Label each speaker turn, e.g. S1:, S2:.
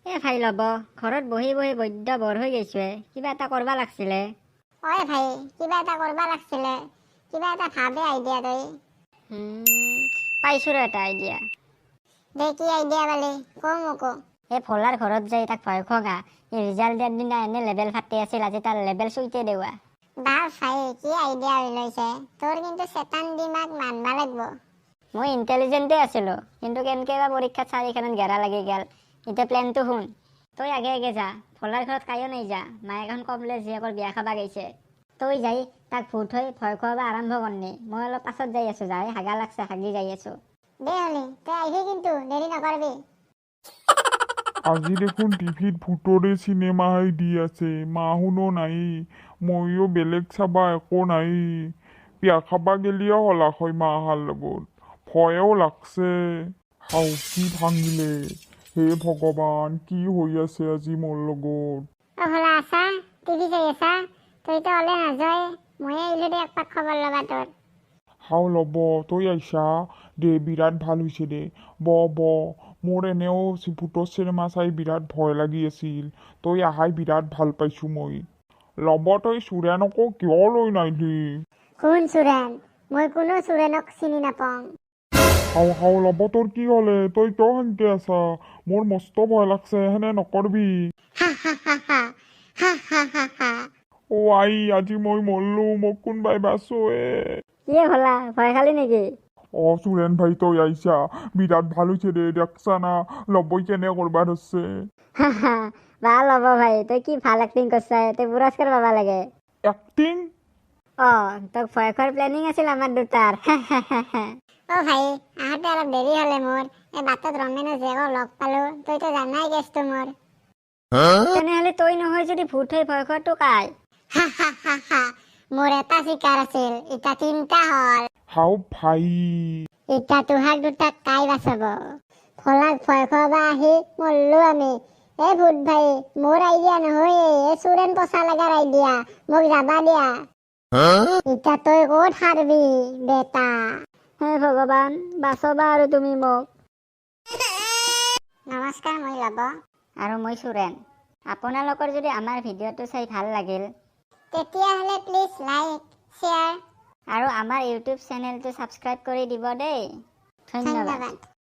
S1: ভাই ল'ব ঘৰত বহি বহি বৈদ্য বৰ হৈ গৈছে কিবা এটা কৰবা লাগছিলে
S2: ভাই কিবা এটা কৰবা লাগছিলে কিবা এটা ভাবে আইডিয়া তই
S1: পাইছো ৰ এটা আইডিয়া
S2: দে কি আইডিয়া পালি মোকো
S1: ভোলাৰ ঘৰত যাই তাক ভয় খোৱা ৰিজাল্ট দিয়াৰ দিনা এনে লেবেল ফাটি আছিল আজি তাৰ লেবেল চুইতে দেৱা
S2: ভাই কি আইডিয়া লৈছে তোৰ কিন্তু চেতান দিমাগ মানবা লাগব
S1: মই ইণ্টেলিজেণ্টে আছিলো কিন্তু কেনেকে বা পৰীক্ষাত চাৰিখনত গেৰা লাগি গেল এতিয়া প্লেনটো শুন তই আগে আগে যা ভোলাৰ ঘৰত কায়ো নাই যা মায়ে এখন কমলে জীয়েকৰ বিয়া খাবা গৈছে তই যাই তাক ভূত হৈ ভয় খুৱাব আৰম্ভ কৰনি মই অলপ পাছত যাই আছো যাই হাগা লাগছে হাগি যাই আছো
S2: দে হলি তই আহিবি কিন্তু দেৰি নকৰবি
S3: আজি দেখোন টিভিত ভূতৰে চিনেমা দি আছে মাহুনো নাই ময়ো বেলেগ চাবা একো নাই বিয়া খাবা গেলিও হলা হয় মাহাৰ লগত ভয়ও লাগছে হাও কি ভাঙিলে হে ভগৱান কি হৈ আছে আজি মোৰ লগত
S2: ভোলা আছা টিভি চাই আছা তইতো ওলে নাযায় মই আহিলো দে একপাক খবৰ ল'বা তোৰ
S3: হাও ল'ব তই আইছা দে বিৰাট ভাল হৈছে দে ব মোৰ এনেও ভূতৰ চিনেমা চাই বিৰাট ভয় লাগি আছিল তই আহাই বিৰাট ভাল পাইছো মই ল'ব তই চুৰেনকো কিয় লৈ নাহিলি
S2: কোন চুৰেন মই কোনো চুৰেনক চিনি নাপাওঁ
S3: হাও ল'ব তোৰ কি হ'লে তই কিয় সেনকে আছা মোৰ মস্ত ভয় লাগছে হেনে নকৰবি অ আই আজি মই মৰলো মোক কোনবাই বাচোৱে
S1: কি ভোলা ভয় খালি নেকি
S3: চুৰেন ভাই তই আইছা বিৰাট ভাল হৈছে দে দেখছা না ল'বই কেনে কৰবা ধৰছে
S1: ভাল হ'ব ভাই তই কি ভাল এক্টিং কৰছা তই পুৰস্কাৰ পাবা লাগে
S3: এক্টিং
S1: তোক ভয় খোৱাৰ প্লেনিং আছিল আমাৰ দুটাৰ
S2: ভাই আহোঁতে অলপ দেৰি হ'লে মোৰ এই বাটত ৰমেনৰ জীয়েকক লগ পালো তইতো জানাই কেছটো মোৰ
S1: তেনেহলে তই নহয় যদি ভূত হৈ ভয় খোৱাটো কাই
S2: মোৰ এটা চিকাৰ আছিল ইটা তিনটা হ'ল
S3: হাও ভাই
S2: ইটা তোহাৰ দুটাক কাই বাচাব ভোলাক ভয় খুৱাবা আহি মৰলো আমি ভূত ভাই মোৰ আইডিয়া নহয় চুৰেন পচা লগাৰ আইডিয়া মোক যাবা দিয়া ইটা তই ক'ত হাৰবি বেটা
S1: হে ভগৱান বাচবা আৰু তুমি মোক
S2: নমস্কাৰ মই ল'ব
S1: আৰু মই চুৰেন আপোনালোকৰ যদি আমাৰ ভিডিঅ'টো চাই ভাল লাগিল
S2: তেতিয়াহ'লে প্লিজ লাইক শ্বেয়াৰ
S1: আৰু আমাৰ ইউটিউব চেনেলটো ছাবস্ক্ৰাইব কৰি দিব দেই ধন্যবাদ
S2: ধন্যবাদ